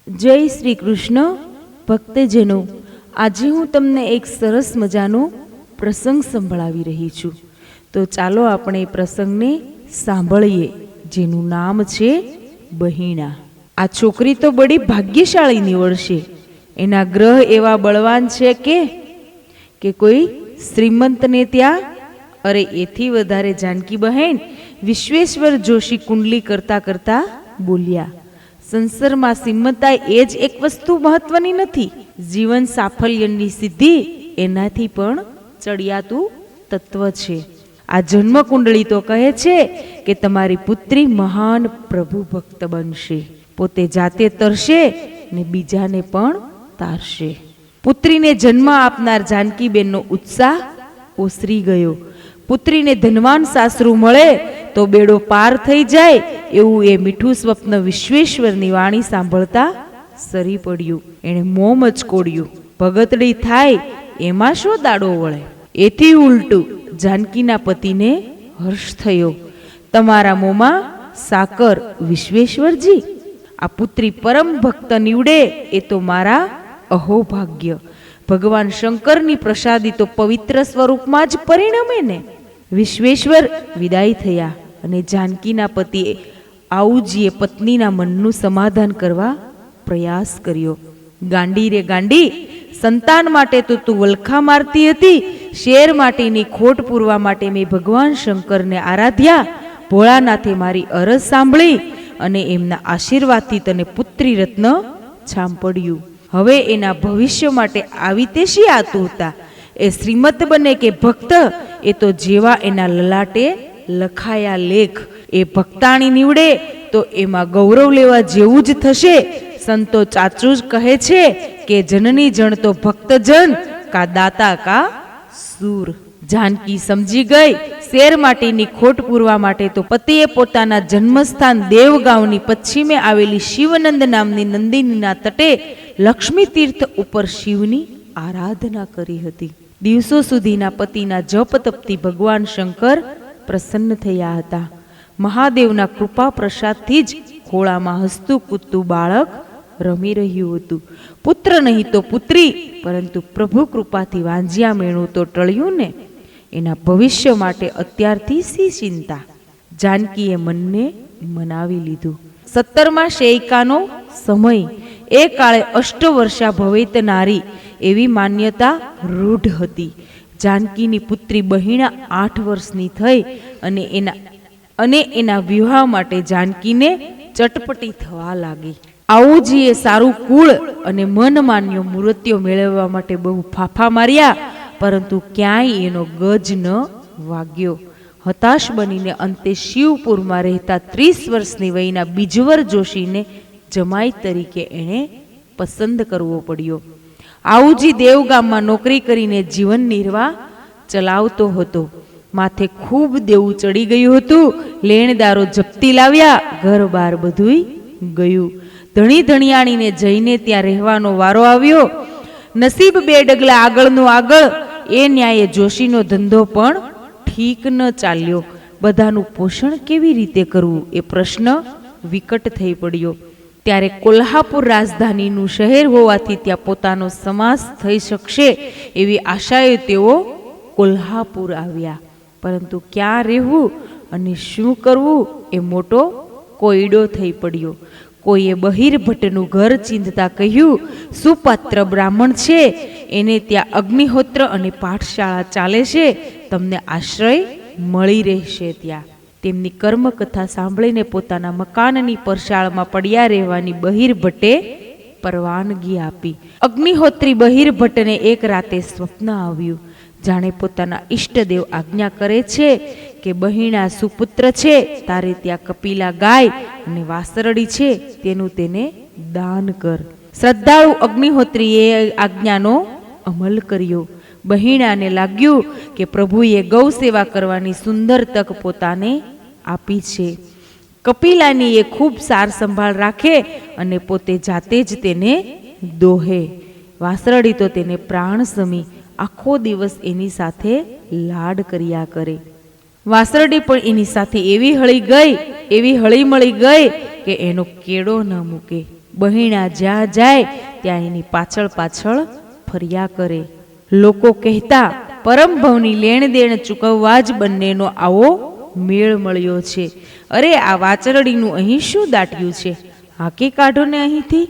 જય શ્રી કૃષ્ણ ભક્તજનો, આજે હું તમને એક સરસ મજાનો પ્રસંગ સંભળાવી રહી છું. તો ચાલો આપણે એ પ્રસંગને સાંભળીએ, જેનું નામ છે બહિણા. આ છોકરી તો બડી ભાગ્યશાળી નીવડશે. એના ગ્રહ એવા બળવાન છે કે કોઈ શ્રીમંતને ત્યાં, અરે એથી વધારે જાનકી બહેન વિશ્વેશ્વર જોશી કુંડલી કરતા કરતા બોલ્યા, સંસારમાં શ્રીમંતાઈ એ જ એક વસ્તુ મહત્વની નથી. જીવન સાફલ્યની સિદ્ધિ એનાથી પણ ચડિયાતું તત્વ છે. આ જન્મ કુંડળી તો કહે છે કે તમારી પુત્રી મહાન પ્રભુ ભક્ત બનશે, પોતે જાતે તરશે ને બીજાને પણ તારશે. પુત્રીને જન્મ આપનાર જાનકીબેનનો ઉત્સાહ ઓસરી ગયો. પુત્રીને ધનવાન સાસરું મળે તો બેડો પાર થઈ જાય એવું એ મીઠું સ્વપ્ન વિશ્વેશ્વરની વાણી સાંભળતા સરી પડ્યું. એણે મોં મચકોડ્યું. ભગતડી થાય એમાં શો દાડો વળે. એથી ઉલટું જાનકીના પતિને હર્ષ થયો. તમારા મોંમાં સાકર વિશ્વેશ્વરજી, આ પુત્રી પરમ ભક્ત નીવડે એ તો મારા અહોભાગ્ય. ભગવાન શંકરની પ્રસાદી તો પવિત્ર સ્વરૂપમાં જ પરિણમે ને. વિશ્વેશ્વર વિદાય થયા અને જાનકીના પતિએ આવુજીએ પત્નીના મનનું સમાધાન કરવા પ્રયાસ કર્યો. ગાંડી રે ગાંડી, સંતાન માટે તો તું વલખા મારતી હતી. શેર માટેની ખોટ પૂરવા માટે મેં ભગવાન શંકરને આરાધ્યા. ભોળાનાથે મારી અરજ સાંભળી અને એમના આશીર્વાદથી તને પુત્રી રત્ન છાંપડ્યું. હવે એના ભવિષ્ય માટે આવી તે શી આતુરતા? એ શ્રીમત બને કે ભક્ત, એ તો જેવા એના લલાટે લખાયા લેખ. એ ભક્તાણી નીવડે તો એમાં ગૌરવ લેવા જેવું જ થશે. સંતો ચાચું જ કહે છે કે જનની જણ તો ભક્તજન, કા દાતા કા સૂર. જાનકી સમજી ગઈ, શેર માટેની ખોટ પૂરવા માટે તો પતિએ પોતાના જન્મસ્થાન દેવગાંવની પશ્ચિમે આવેલી શિવનંદ નામની નંદિનીના તટે લક્ષ્મી તીર્થ ઉપર શિવની આરાધના કરી હતી. દિવસો સુધીના પતિના જપ તપથી ભગવાન શંકર પ્રસન્ન થયા હતા. મહાદેવના કૃપા પ્રસાદથી જ ખોળામાં હસતું કૂદતું બાળક રમી રહ્યું હતું. પુત્ર નહીં તો પુત્રી, પરંતુ પ્રભુ કૃપાથી વાંજ્યા મેણું તો ટળ્યું ને. એના ભવિષ્ય માટે અત્યારથી સી ચિંતા. જાનકીએ મનને મનાવી લીધું. 17મા શૈકાનો સમય. એ કાળે અષ્ટવર્ષા ભવેત નારી એવી માન્યતા રૂઢ હતી. જાનકીની પુત્રી બહિણા 8 વર્ષની થઈ અને એના વિવાહ માટે જાનકીને ચટપટી થવા લાગી. આવુજીએ સારું કુળ અને મન માન્યો મૂર્તિઓ મેળવવા માટે બહુ ફાફા માર્યા, પરંતુ ક્યાંય એનો ગજ ન વાગ્યો. હતાશ બનીને અંતે શિવપુરમાં રહેતા 30 વર્ષની વયના બીજવર જોશીને જમાઈ તરીકે એણે પસંદ કરવો પડ્યો. આવુજી દેવગામમાં નોકરી કરીને જીવન નિર્વાહ ચલાવતો હતો. માથે ખૂબ દેવું ચડી ગયું હતું. લેણદારો જપ્તી લાવ્યા, ઘર બાર બધુંય ગયું. ધણી ધણિયાણીને જઈને ત્યાં રહેવાનો વારો આવ્યો. નસીબ 2 ડગલા આગળનો આગળ. એ ન્યાયે જોશીનો ધંધો પણ ઠીક ન ચાલ્યો. બધાનું પોષણ કેવી રીતે કરવું એ પ્રશ્ન વિકટ થઈ પડ્યો. ત્યારે કોલ્હાપુર રાજધાનીનું શહેર હોવાથી ત્યાં પોતાનો સમાસ થઈ શકશે એવી આશાએ તેઓ કોલ્હાપુર આવ્યા. પરંતુ ક્યાં રહેવું અને શું કરવું એ મોટો કોયડો થઈ પડ્યો. કોઈએ બહિર્ભટ્ટનું ઘર ચીંધતા કહ્યું, સુપાત્ર બ્રાહ્મણ છે, એને ત્યાં અગ્નિહોત્ર અને પાઠશાળા ચાલે છે, તમને આશ્રય મળી રહેશે ત્યાં. તેમની કર્મકથા સાંભળીને પોતાના મકાનની પરસાળમાં પડ્યા રહેવાની બહિર્ભટ્ટે પરવાનગી આપી. અગ્નિહોત્રી બહિર્ભટ્ટને એક રાતે સ્વપ્ન આવ્યું. જાણે પોતાના ઈષ્ટદેવ આજ્ઞા કરે છે કે બહિણા સુપુત્ર છે, તારે ત્યાં કપિલા ગાય અને વાસરડી છે, તેનું તેને દાન કર. શ્રદ્ધાળુ અગ્નિહોત્રીએ આજ્ઞાનો અમલ કર્યો. બહિણાને લાગ્યું કે પ્રભુએ ગૌ સેવા કરવાની સુંદર તક પોતાને આપી છે. કપિલાની એ ખૂબ સાર સંભાળ રાખે અને પોતે જાતે જ તેને દોહે. વાસરડી તો તેને પ્રાણ સમી આખો દિવસ એની સાથે લાડ કર્યા કરે. વાસરડી પણ એની સાથે એવી હળી મળી ગઈ કે એનો કેડો ન મૂકે. બહેણા જ્યાં જાય ત્યાં એની પાછળ પાછળ ફર્યા કરે. લોકો કહેતા, પરમ ભવની લેણ દેણ ચૂકવવા જ બંનેનો આવો મેળ મળ્યો છે. અરે, આ વાચરડીનું અહીં શું દાટ્યું છે? હાકી કાઢો ને અહીંથી.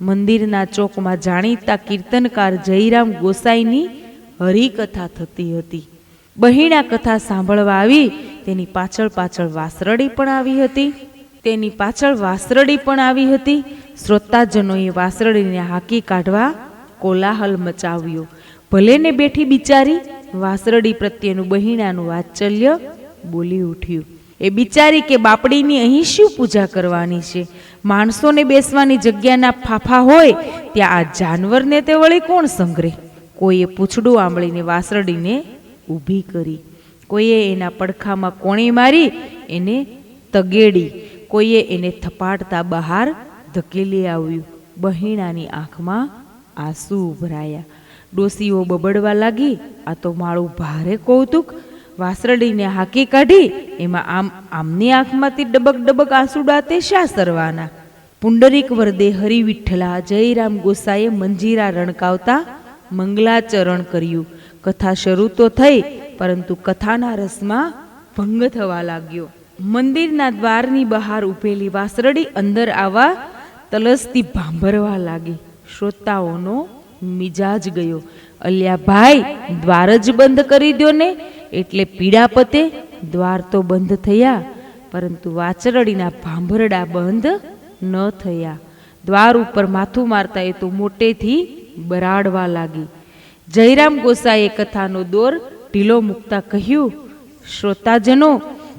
મંદિરના ચોકમાં જાણીતા કીર્તનકાર જયરામ ગોસાઈની હરિકથા થતી હતી. બહેણા કથા સાંભળવા આવી, તેની પાછળ પાછળ વાસરડી પણ આવી હતી. શ્રોતાજનોએ વાસરડીને હાકી કાઢવા કોલાહલ મચાવ્યો. ભલે ને બેઠી બિચારી, વાસરડી પ્રત્યેનું બહેણાનું વાત્સલ્ય બોલી ઉઠ્યું. એ બિચારી કે બાપડીની અહીં શું પૂજા કરવાની છે? માણસોને બેસવાની જગ્યાના ફાફા હોય ત્યાં આ જાનવરને તે વળી કોણ સંઘરે? કોઈએ પૂંછડું આંબળીને વાસરડીને ઊભી કરી, કોઈએ એના પડખામાં કોણી મારી એને તગેડી, કોઈએ એને થપાડતા બહાર ધકેલી આવ્યું. બહેણાની આંખમાં આંસુ ઉભરાયા. ડોસીઓ બબડવા લાગી, આ તો મારું ભારે કૌતુક. વાસરડીને હાકી કાઢી, એમાં આમની આંખમાંથી ડબક ડબક આંસુડા તે શા સરવાના? પુંડરીક વરદે હરિવિઠ્ઠલા જયરામ ગોસાઈએ મંજીરા રણકાવતા મંગલાચરણ કર્યું. કથા શરૂ તો થઈ, પરંતુ કથાના રસમાં ભંગ થવા લાગ્યો. મંદિરના દ્વારની બહાર ઊભેલી વાસરડી અંદર આવવા તલસથી ભાંભરવા લાગી. શ્રોતાઓનો મિજાજ ગયો. અલ્યા ભાઈ, દ્વાર જ બંધ કરી દો ને, એટલે પીડા પતે. દ્વાર તો બંધ થયા, પરંતુ વાચરડીના ભાંભરડા બંધ ન થયા. દ્વાર ઉપર માથું મારતા એ તો મોટેથી બરાડવા લાગી. જયરામ ગોસાઈએ કથાનો દોર ઢીલો મૂકતા કહ્યું, શ્રોતાજનો,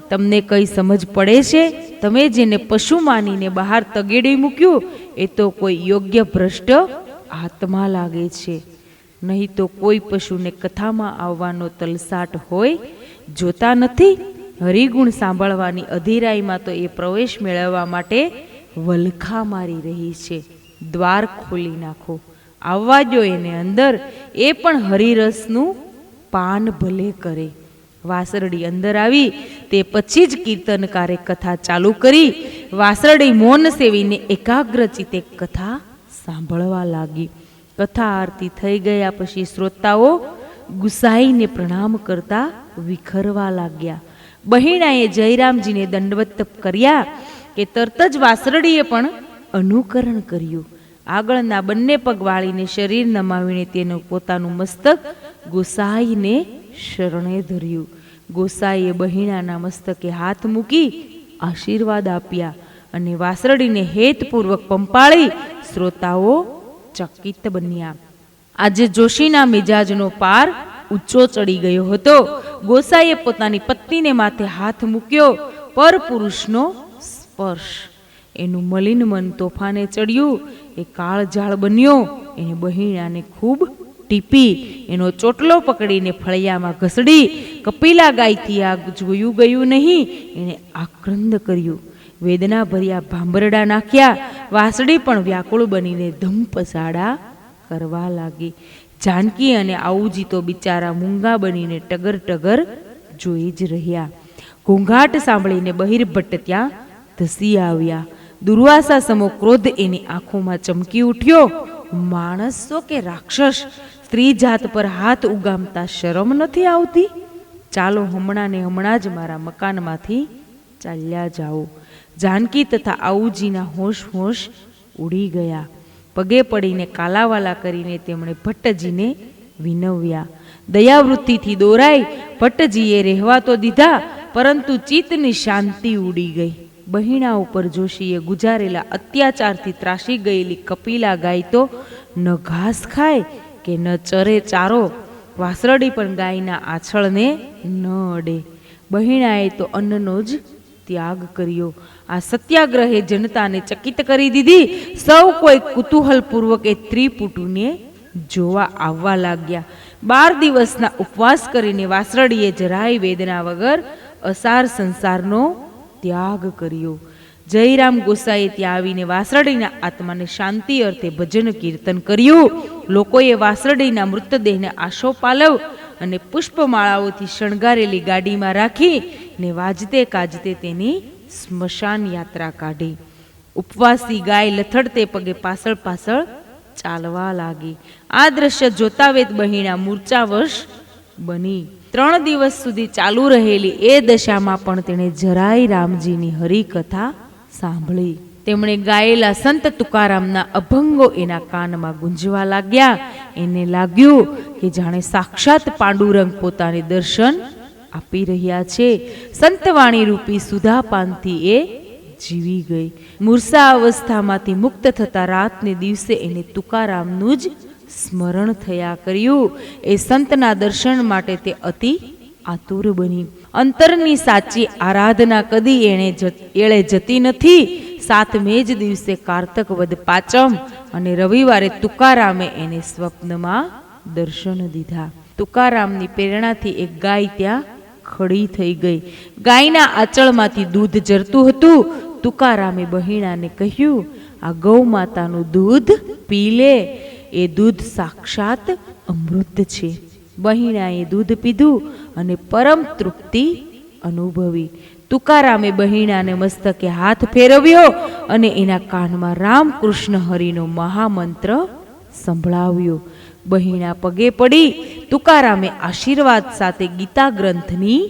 તમને કઈ સમજ પડે છે? તમે જેને પશુ માનીને બહાર તગેડી મૂક્યું એ તો કોઈ યોગ્ય ભ્રષ્ટ આત્મા લાગે છે. નહીં તો કોઈ પશુને કથામાં આવવાનો તલસાટ હોય? જોતા નથી, હરિગુણ સાંભળવાની અધીરાઈમાં તો એ પ્રવેશ મેળવવા માટે વલખા મારી રહી છે. દ્વાર ખોલી નાખો, આવવા દો એને અંદર, એ પણ હરિરસનું પાન ભલે કરે. વાસરડી અંદર આવી તે પછી જ કીર્તનકારે કથા ચાલુ કરી. વાસરડી મૌન સેવીને એકાગ્રચિતે કથા સાંભળવા લાગી. કથા આરતી થઈ ગયા પછી શ્રોતાઓ ગુસાઈને પ્રણામ કરતા વિખરવા લાગ્યા. બહેણાએ જયરામજીને દંડવત કર્યા કે તરત જ વાસરડીએ પણ અનુકરણ કર્યું. આગળના બંને પગ વાળીને શરીર નમાવીને તેનું પોતાનું મસ્તક ગોસાઈને શરણે ધર્યું. ગોસાઈએ બહેણાના મસ્તકે હાથ મૂકી આશીર્વાદ આપ્યા અને વાસરડીને હેતપૂર્વક પંપાળી શ્રોતાઓ ચકિત બન્યા. આજે જોશીના મિજાજનો પાર ઊંચો ચડી ગયો હતો. ગોસાઈએ પોતાની પત્નીને માથે હાથ મૂક્યો. પર પુરુષનો સ્પર્શ. એનું મલિન મન તોફાને ચડ્યું. એ કાળઝાળ બન્યો. એને બહેણાને ખૂબ ટીપી. એનો ચોટલો પકડીને ફળિયામાં ઘસડી. કપિલા ગાયથી આ જોયું ગયું નહીં, એને આક્રંદ કર્યું. વેદના ભર્યા ભાંભરડા નાખ્યા. વાસડી પણ વ્યાકુળ બનીને ધમપસાડા કરવા લાગી. જાનકી અને આઉજી તો બિચારા મૂંગા બનીને ટગર ટગર જોઈ જ રહ્યા. ઘોંઘાટ સાંભળીને બહિર્ભટ્ટ ત્યાં ધસી આવ્યા. દુર્વાસા સમો ક્રોધ એની આંખોમાં ચમકી ઉઠ્યો. માણસો કે રાક્ષસ, સ્ત્રી જાત પર હાથ ઉગામતા શરમ નથી આવતી? ચાલો હમણાં ને હમણાં જ મારા મકાનમાંથી ચાલ્યા જાઓ. જાનકી તથા આઉજીના હોશ હોશ ઉડી ગયા. પગે પડીને કાલાવાલા કરીને તેમણે ભટ્ટજીને વિનવ્યા. દયાવૃત્તિથી દોરાઈ ભટ્ટજીએ રહેવા તો દીધા, પરંતુ ચિત્તની શાંતિ ઉડી ગઈ. બહેણા ઉપર જોશીએ ગુજારેલા અત્યાચારથી ત્રાસી ગયેલી કપિલા ગાય તો ન ઘાસ ખાય કે ન ચરે ચારો. વાસરડી પણ ગાયના આછળને ન અડે. બહેણાએ તો અન્નનો જ ત્યાગ કર્યો. આ સત્યાગ્રહે જનતાને ચકિત કરી દીધી. સૌ કોઈ કુતૂહલપૂર્વક એ ત્રિપુટીને જોવા આવવા લાગ્યા. 12 દિવસના ઉપવાસ કરીને વાસરડીએ જરાય વેદના વગર અસાર સંસારનો ત્યાગ કર્યો. જયરામ ગોસાઈએ ત્યાં આવીને વાસરડીના આત્માને શાંતિ અર્થે ભજન કીર્તન કર્યું. લોકોએ વાસરડીના મૃતદેહને આશોપાલવ અને પુષ્પમાળાઓથી શણગારેલી ગાડીમાં રાખી ને વાજતે કાજતે તેની સ્મશાન યાત્રા કાઢી. ઉપવાસી ગાય લથડતે પગે પાછળ પાછળ ચાલવા લાગી. આ દ્રશ્ય જોતા વેત બહેણા મૂર્છાવશ બની. 3 દિવસ સુધી ચાલુ રહેલી એ દશામાં પણ તેણે જરાય રામજીની હરિકથા સાંભળી. તેમણે ગાયેલા સંત તુકારામના અભંગો એના કાનમાં ગુંજવા લાગ્યા. એને લાગ્યું કે જાણે સાક્ષાત પાંડુરંગ પોતાને દર્શન આપી રહ્યા છે. સંતવાણી રૂપી સુધાપાનથી એ જીવી ગઈ. મૂર્છા અવસ્થામાંથી મુક્ત થતા રાતને દિવસે એને તુકારામનું જ સ્મરણ થયા કર્યું. એ સંતના દર્શન માટે તે અતિ આતુર બની. અંતરની સાચી આરાધના કદી એળે જતી નથી. 7 મે જ દિવસે કારતક વદ પાંચમ અને રવિવારે તુકારામે એને સ્વપ્નમાં દર્શન દીધા. તુકારામની પ્રેરણાથી એક ગાય ત્યાં ખડી થઈ ગઈ. ગાયના આંચળમાંથી દૂધ જરતું હતું. તુકારામે બહેણાને કહ્યું, આ ગૌ માતાનું દૂધ પી લે, એ દૂધ સાક્ષાત અમૃત છે. બહેણાએ દૂધ પીધું અને પરમ તૃપ્તિ અનુભવી. તુકારામે બહેણાને મસ્તકે હાથ ફેરવ્યો અને એના કાનમાં રામકૃષ્ણ હરિનો મહામંત્ર સંભળાવ્યો. બહેણા પગે પડી તુકારામે આશીર્વાદ સાથે ગીતા ગ્રંથની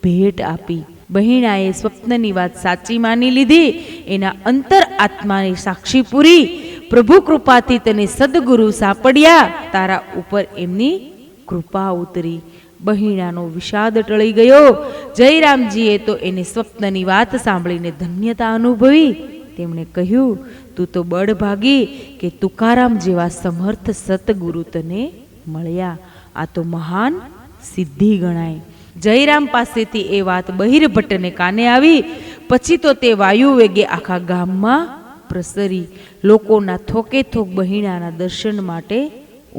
ભેટ આપી. બહેણાએ સ્વપ્નની વાત સાચી માની લીધી. એના અંતર આત્માની સાક્ષી પૂરી. પ્રભુ કૃપાથી તને સદગુરુ સાંપડ્યા, તારા ઉપર એમની કૃપા ઉતરી. બહેણાનો વિષાદ ટળી ગયો. જયરામજીએ તો એને સ્વપ્નની વાત સાંભળીને ધન્યતા અનુભવી. તેમણે કહ્યું, તું તો બળભાગી કે તુકારામ જેવા સમર્થ સતગુરુ તને મળ્યા. આ તો મહાન સિદ્ધિ ગણાય. જયરામ પાસેથી એ વાત બહિર્ભટ્ટને કાને આવી. પછી તો તે વાયુ વેગે આખા ગામમાં પ્રસરી. લોકોના થોકે થોક બહેણાના દર્શન માટે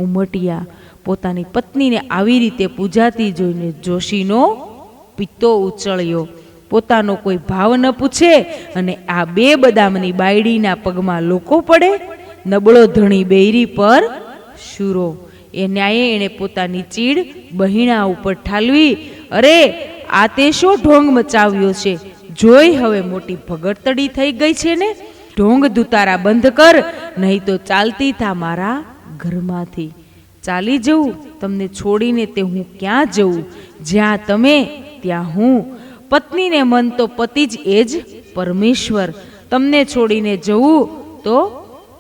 ઉમટ્યા. પોતાની પત્નીને આવી રીતે પૂજાતી જોઈને જોશીનો પિત્તો ઉચળ્યો. પોતાનો કોઈ ભાવ ન પૂછે અને આ 2 બદામની બાયડીના પગમાં લોકો પડે. નબળો ધણી બૈરી પર શુરો. એ ન્યાયે એણે પોતાની ચીડ બહેણા ઉપર ઠાલવી. અરે, આ તે શો ઢોંગ મચાવ્યો છે? જોઈ હવે મોટી ભગડતડી થઈ ગઈ છે ને. ઢોંગ ધુતારા બંધ કર, નહીં તો ચાલતી થા મારા ઘરમાંથી. ચાલી જવું, તમને છોડીને તે હું ક્યાં જઉં? જ્યાં તમે ત્યાં હું. પત્નીને મન તો પતિ જ એ જ પરમેશ્વર. તમને છોડીને જવું તો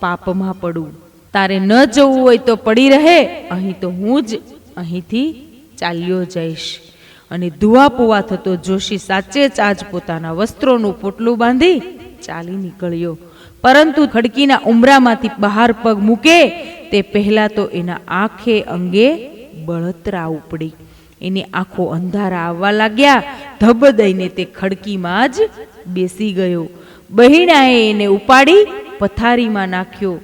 પાપમાં પડું. તારે ન જવું હોય તો પડી રહે, અહીં તો હું જ અહીંથી ચાલ્યો જઈશ. અને ધુઆ પુઆ થતો જોશી સાચે જ આજ પોતાના વસ્ત્રોનું પોટલું બાંધી ચાલી નીકળ્યો. પરંતુ ખડકીના ઉમરામાંથી બહાર પગ મૂકે તે પહેલા તો એના આંખે અંગે બળતરા ઉપડી. એની આંખો અંધારા આવવા લાગ્યા. ધબ દઈને તે ખડકીમાં જ બેસી ગયો. બહેણાએ એને ઉપાડી પથારીમાં નાખ્યો.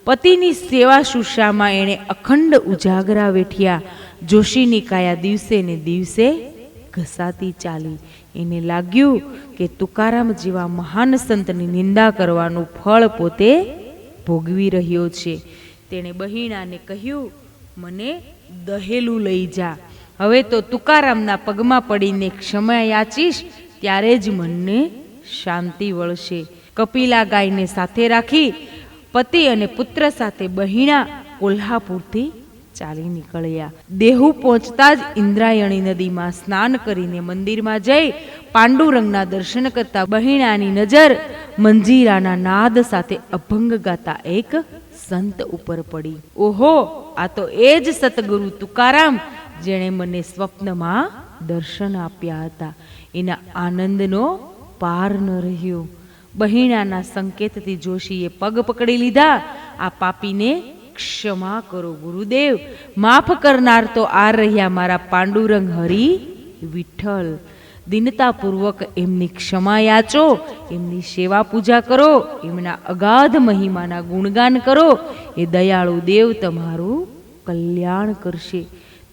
પતિની સેવા શુશ્રામાં એણે અખંડ ઉજાગરા વેઠ્યા. જોશીની કાયા દિવસે ને દિવસે ઘસાતી ચાલી. એને લાગ્યું કે તુકારામ જેવા મહાન સંતની નિંદા કરવાનું ફળ પોતે ભોગવી રહ્યો છે. તેણે બહેણાને કહ્યું, મને દહેલું લઈ જા. હવે તો તુકારામના પગમાં પડીને ક્ષમા યાચીશ, ત્યારે જ મનને શાંતિ વળશે. કપિલા ગાયને સાથે રાખી પતિ અને પુત્ર સાથે બહેણા કોલ્હાપુરથી ચાલી નીકળ્યા. દેહુ પહોંચતા જ ઇન્દ્રાયણી નદીમાં સ્નાન કરીને મંદિરમાં જઈ પાંડુરંગના દર્શન કરતા બહેણાની નજર મંજીરાના નાદ સાથે અભંગ ગાતા એક સંત ઉપર પડી. ઓહો, આ તો એ જ સતગુરુ તુકારામ જેણે મને સ્વપ્નમાં દર્શન આપ્યા હતા. એના આનંદનો પાર ન રહ્યો. બહેણાના સંકેતથી જોશીએ પગ પકડી લીધા. આ પાપીને ક્ષમા કરો ગુરુદેવ. માફ કરનાર તો આ રહ્યા મારા પાંડુરંગ હરિ વિઠ્ઠલ. દિનતાપૂર્વક એમની ક્ષમા યાચો, એમની સેવા પૂજા કરો, એમના અગાધ મહિમાના ગુણગાન કરો. એ દયાળુ દેવ તમારું કલ્યાણ કરશે.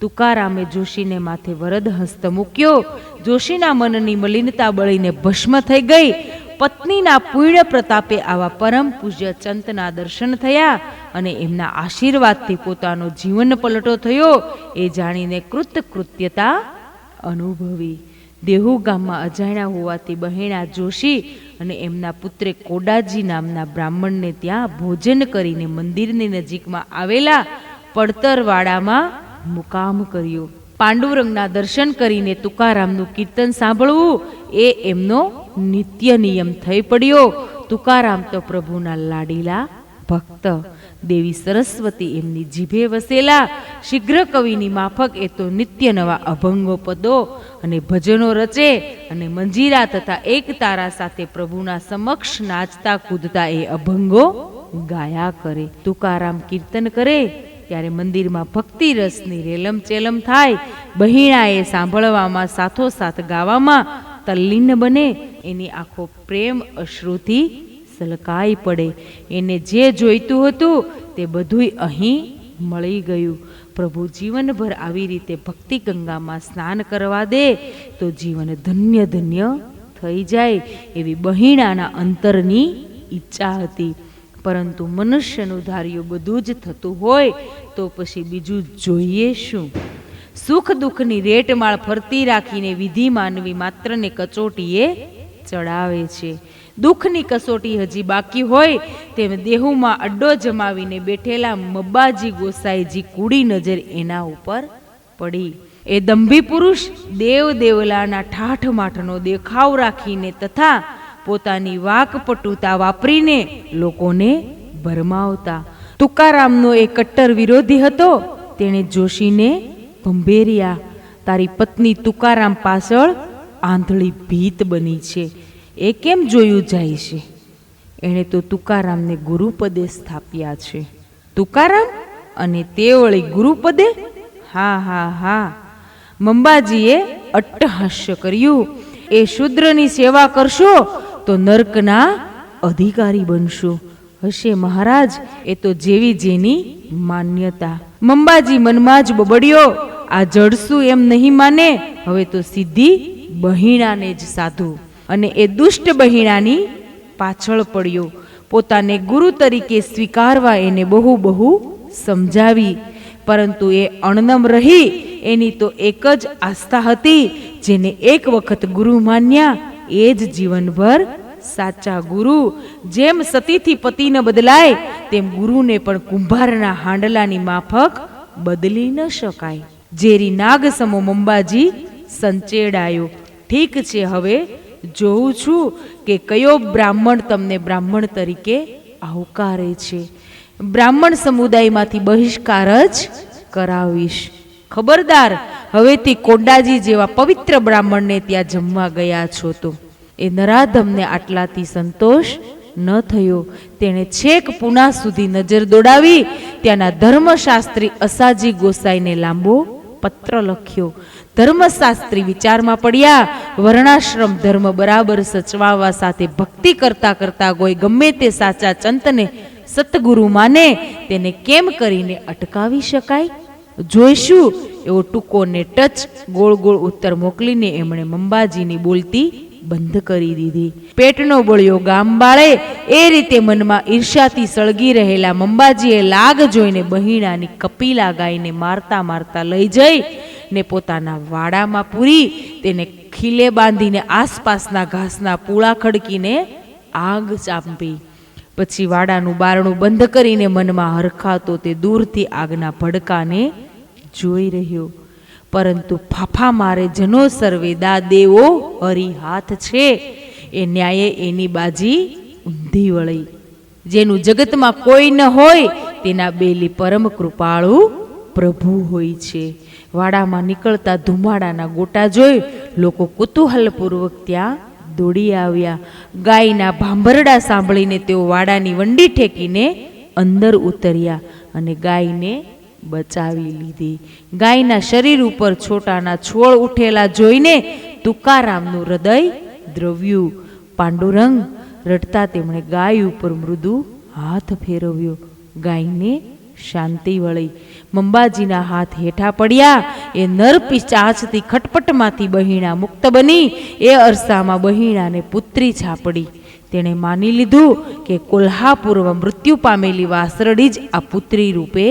તુકારામે જોશીને માથે વરદ હસ્ત મૂક્યો. જોશીના મનની મલિનતા બળીને ભસ્મ થઈ ગઈ. પત્નીના પુણ્ય પ્રતાપે આવા પરમ પૂજ્ય ચંતના દર્શન થયા અને એમના આશીર્વાદથી પોતાનો જીવન પલટો થયો. એ જાણીને કૃતકૃત્યતા અનુભવી. દેહુ ગામમાં અજાણ્યા હોવાથી બહેણા જોશી અને એમના પુત્રે કોડાજી નામના બ્રાહ્મણને ત્યાં ભોજન કરીને મંદિરની નજીકમાં આવેલા પડતરવાડામાં મુકામ કર્યો. પાંડુરંગના દર્શન કરીને તુકારામનું કીર્તન સાંભળવું એ એમનો નિત્ય નિયમ થઈ પડ્યો. તુકારામ તો પ્રભુના લાડીલા ભક્ત. દેવી સરસ્વતી એમની જીભે વસેલા. શીઘ્ર કવિની માફક એ તો નિત્ય નવા અભંગો, પદો અને ભજનો રચે અને મંજીરા તથા એક તારા સાથે પ્રભુના સમક્ષ નાચતા કૂદતા એ અભંગો ગાયા કરે. તુકારામ કીર્તન કરે ત્યારે મંદિરમાં ભક્તિ રસની રેલમ ચેલમ થાય. બહેણાએ સાંભળવામાં સાથોસાથ ગાવામાં તલ્લીન બને. એની આંખો પ્રેમ અશ્રુથી સલકાઈ પડે. એને જે જોઈતું હતું તે બધુંય અહીં મળી ગયું. પ્રભુ જીવનભર આવી રીતે ભક્તિ ગંગામાં સ્નાન કરવા દે તો જીવન ધન્ય ધન્ય થઈ જાય એવી બહેણાના અંતરની ઈચ્છા હતી. પરંતુ મનુષ્યનું ધાર્યું બધું જ થતું હોય તો પછી બીજું જોઈએ શું? સુખ દુઃખની રેટમાળ ફરતી રાખીને વિધિ માનવી માત્રને કચોટીએ ચડાવે છે. દુઃખની કસોટી હજી બાકી હોય તેમ દેહુમાં અડ્ડો જમાવીને બેઠેલા મબ્બાજી ગોસાઈજી કૂડી નજર એના ઉપર પડી. એ દંભી પુરુષ દેવ દેવલાના ઠાઠ માઠનો દેખાવ રાખીને તથા પોતાની વાકપટુતા વાપરીને લોકોને ભરમાવતા. તુકારામનો એ કટ્ટર વિરોધી હતો. તેણે જોશીને ભંભેર્યા. તારી પત્ની તુકારામ પાછળ આંધળી ભીત બની છે, એ કેમ જોયું જાય છે? એણે તો તુકારામને ગુરુપદે સ્થાપ્યા છે. તુકારામ અને તે વળી ગુરુપદે? હા હા હા. મંબાજીએ અટ્ટહાસ્ય કર્યું. એ શૂદ્રની સેવા કરશો તો નર્કના અધિકારી બનશો. હશે મહારાજ, એ તો જેવી જેની માન્યતા. મંબાજી મનમાં જ બબડ્યો, આ જડસું એમ નહીં માને, હવે તો સીધી બહેણાને જ સાધુ. અને એ દુષ્ટ બહેણાની પાછળ પડ્યો. પોતાને ગુરુ તરીકે સ્વીકારવા એને બહુ બહુ સમજાવી, પરંતુ એ અણનમ રહી. એની તો એક જ આસ્થા હતી, જેને એક વખત ગુરુ માન્યા એ જ જીવનભર સાચા ગુરુ. જેમ સતીથી પતિ ન બદલાય તેમ ગુરુને પણ કુંભારના હાંડલાની માફક બદલી ન શકાય. ઝેરી નાગ સમો મંબાજી સંચેડાયો. ઠીક છે, હવે જોઉં છું કે કયો બ્રાહ્મણ તમને બ્રાહ્મણ તરીકે આવકારે છે. બ્રાહ્મણ સમુદાયમાંથી બહિષ્કાર જ કરાવીશ. ખબરદાર, હવેથી કોડાજી જેવા પવિત્ર બ્રાહ્મણને ત્યાં જમવા ગયા છો તો. એ નરાધમને આટલાથી સંતોષ ન થયો. તેણે છેક પુના સુધી નજર દોડાવી ત્યાંના ધર્મશાસ્ત્રી અસાજી ગોસાઈને લાંબો પત્ર લખ્યો. ધર્મશાસ્ત્રી વિચારમાં પડ્યા. વર્ણાશ્રમ ધર્મ બરાબર સચવાવા સાથે ભક્તિ કરતા કરતા કોઈ ગમે તે સાચા ચંતને સતગુરુ માને તેને કેમ કરીને અટકાવી શકાય? જોઈશું એવો ટૂંકો ને ટચ ગોળ ગોળ ઉત્તર મોકલીને એમણે મંબાજીની બોલતી બંધ કરી દીધી. પેટનો બળ્યો ગામ બાળે એ રીતે મનમાં ઈર્ષાથી સળગી રહેલા મંબાજીએ લાગ જોઈને બહેણાની કપિલા ગાયને મારતા મારતા લઈ જઈ ને પોતાના વાડામાં પૂરી તેને ખીલે બાંધીને આસપાસના ઘાસના પૂળા ખડકીને આગ ચાંપી. પછી વાડાનું બારણું બંધ કરીને મનમાં હરખાતો તે દૂરથી આગના ભડકાને જોઈ રહ્યો. પરંતુ ફાફા મારે જનો સર્વે દા દેવો હરી હાથ છે. એ ન્યાયે એની બાજી ઊંધી વળી. જેનું જગતમાં કોઈ ન હોય તેના બેલી પરમ કૃપાળુ પ્રભુ હોય છે. વાડામાં નીકળતા ધુમાડાના ગોટા જોઈ લોકો કુતૂહલપૂર્વક ત્યાં દોડી આવ્યા. ગાયના ભાંભરડા સાંભળીને તેઓ વાડાની વંડી ઠેકીને અંદર ઉતર્યા અને ગાયને બચાવી લીધી. ગાયના શરીર ઉપર છોટાના છોડ ઉઠેલા જોઈને તુકારામનું હૃદય દ્રવ્યું. પાંડુરંગ રડતા તેમણે ગાય ઉપર મૃદુ હાથ ફેરવ્યો. ગાયને શાંતિ વળી. મંબાજીના હાથ હેઠા પડ્યા. એ નર પિશાચથી ખટપટમાંથી બહેણા મુક્ત બની. એ અરસામાં બહેણાને પુત્રી છાપડી. તેણે માની લીધું કે કોલ્હાપુરમાં મૃત્યુ પામેલી વાસરડી જ આ પુત્રી રૂપે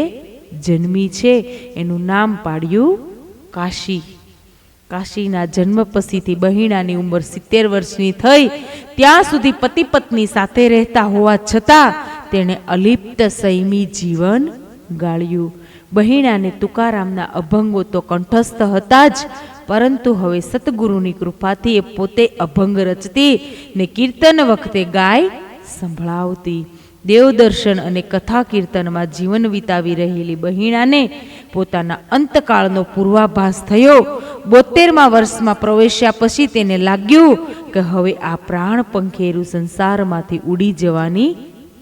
જન્મી છે. એનું નામ પાડ્યું કાશી. કાશીના જન્મ પછીથી બહેણાની ઉંમર 70 વર્ષની થઈ ત્યાં સુધી પતિ પત્ની સાથે રહેતા હોવા છતાં તેણે અલિપ્ત સંયમી જીવન ગાળ્યું. બહેણાને તુકારામના અભંગો તો કંઠસ્થ હતા જ, પરંતુ હવે સતગુરુની કૃપાથી એ પોતે અભંગ રચતી ને કીર્તન વખતે ગાય સંભળાવતી. દેવદર્શન અને કથા કીર્તનમાં જીવન વિતાવી રહેલી બહેણાને પોતાના અંતકાળનો પૂર્વાભાસ થયો. 72મા વર્ષમાં પ્રવેશ્યા પછી તેને લાગ્યું કે હવે આ પ્રાણ પંખેરું સંસારમાંથી ઉડી જવાની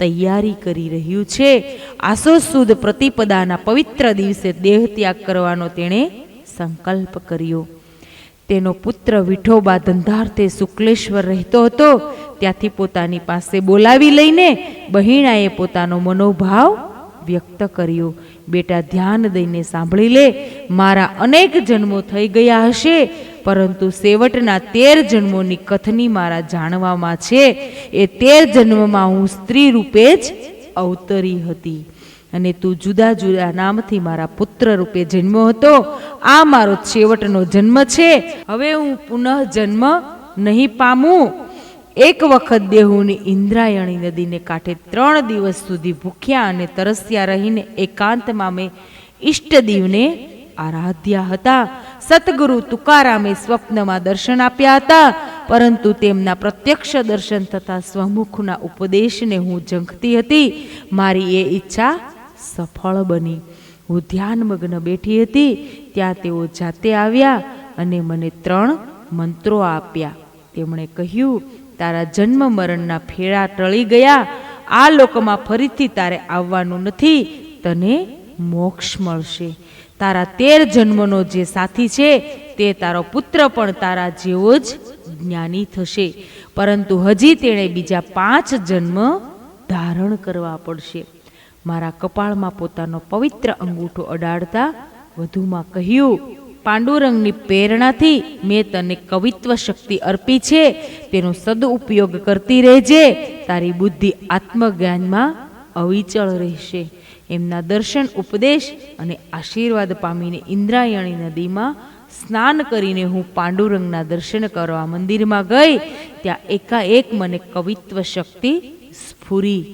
તૈયારી કરી રહ્યું છે. આસો સુદ પ્રતિપદાના પવિત્ર દિવસે દેહ ત્યાગ કરવાનો તેણે સંકલ્પ કર્યો. તેનો પુત્ર વિઠોબા ધંધાર્થે શુક્લેશ્વર રહેતો હતો. ત્યાંથી પોતાની પાસે બોલાવી લઈને બહેણાએ પોતાનો મનોભાવ વ્યક્ત કર્યો. બેટા, ધ્યાન દઈને સાંભળી લે. મારા અનેક જન્મો થઈ ગયા હશે, પરંતુ છેવટના 13 જન્મોની કથની મારા જાણવામાં છે. એ 13 જન્મમાં હું સ્ત્રી રૂપે જ અવતરી હતી અને તું જુદા જુદા નામથી મારા પુત્ર રૂપે જન્મ્યો હતો. આ મારો છેવટનો જન્મ છે. હવે હું પુનઃ જન્મ નહીં પામું. એક વખત દેહુની ઇન્દ્રાયણી નદીને કાંઠે 3 દિવસ સુધી ભૂખ્યા અને તરસ્યા રહીને એકાંતમાં મેં ઈષ્ટદેવને આરાધ્યા હતા. સતગુરુ તુકારામે સ્વપ્નમાં દર્શન આપ્યા હતા, પરંતુ તેમના પ્રત્યક્ષ દર્શન તથા સ્વમુખના ઉપદેશને હું ઝંખતી હતી. મારી એ ઈચ્છા સફળ બની. હું ધ્યાનમગ્ન બેઠી હતી ત્યાં તેઓ જાતે આવ્યા અને મને 3 મંત્રો આપ્યા. તેમણે કહ્યું, તારા જન્મ મરણના ફેરા ટળી ગયા. આ લોકમાં ફરીથી તારે આવવાનું નથી. તને મોક્ષ મળશે. તારા 13 જન્મનો જે સાથી છે તે તારો પુત્ર પણ તારા જેવો જ જ્ઞાની થશે, પરંતુ હજી તેણે બીજા 5 જન્મ ધારણ કરવા પડશે. મારા કપાળમાં પોતાનો પવિત્ર અંગૂઠો અડાડતા વધુમાં કહ્યું, પાંડુરંગની પ્રેરણાથી મેં તને કવિત્વ શક્તિ અર્પી છે. તેનો સદુપયોગ કરતી રહેજે. તારી બુદ્ધિ આત્મજ્ઞાનમાં અવિચળ રહેશે. એમના દર્શન, ઉપદેશ અને આશીર્વાદ પામીને ઇન્દ્રાયણી નદીમાં સ્નાન કરીને હું પાંડુરંગના દર્શન કરવા મંદિરમાં ગઈ. ત્યાં એકાએક મને કવિત્વ શક્તિ સ્ફુરી.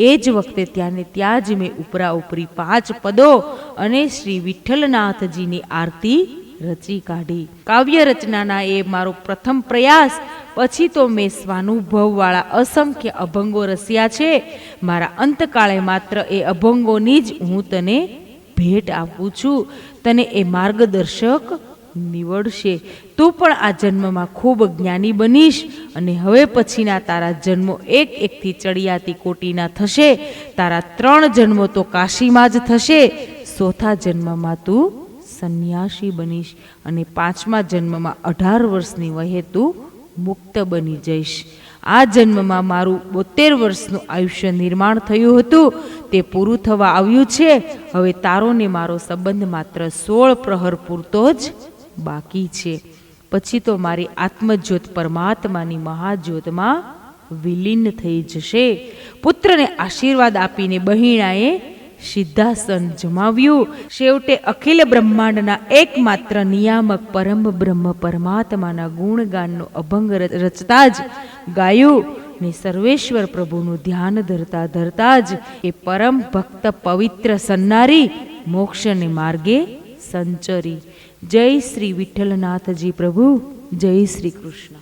એ જ વખતે ત્યાં જ મેં ઉપરા ઉપરી 5 પદો અને શ્રી વિઠ્ઠલનાથજીની આરતી રચી કાઢી. કાવ્ય રચનાના એ મારો પ્રથમ પ્રયાસ. પછી તો મેં સ્વાનુભવવાળા અસંખ્ય અભંગો રચ્યા છે. મારા અંતકાળે માત્ર એ અભંગોની જ હું તને ભેટ આપું છું. તને એ માર્ગદર્શક નીવડશે. તું પણ આ જન્મમાં ખૂબ જ્ઞાની બનીશ અને હવે પછીના તારા જન્મો એક એકથી ચડિયાતી કોટીના થશે. તારા 3 જન્મો તો કાશીમાં જ થશે. 4થા જન્મમાં તું સંન્યાસી બનીશ અને 5મા જન્મમાં 18 વર્ષની વયે તું મુક્ત બની જઈશ. આ જન્મમાં મારું 72 વર્ષનું આયુષ્ય નિર્માણ થયું હતું, તે પૂરું થવા આવ્યું છે. હવે તારો ને મારો સંબંધ માત્ર 16 પ્રહર પૂરતો જ બાકી છે. પછી તો મારી આત્મજ્યોત પરમાત્માની મહાજ્યોતમાં વિલીન થઈ જશે. પુત્રને આશીર્વાદ આપીને બહેણાએ સિદ્ધાસન જમાવ્યું. છેવટે અખિલ બ્રહ્માંડના એકમાત્ર નિયામક પરમ બ્રહ્મ પરમાત્માના ગુણગાનનો અભંગ રચતા જ ગાયું ને સર્વેશ્વર પ્રભુનું ધ્યાન ધરતા ધરતા જ એ પરમ ભક્ત પવિત્ર સન્નારી મોક્ષને માર્ગે સંચરી. જય શ્રી વિઠ્ઠલનાથજી પ્રભુ. જય શ્રી કૃષ્ણ.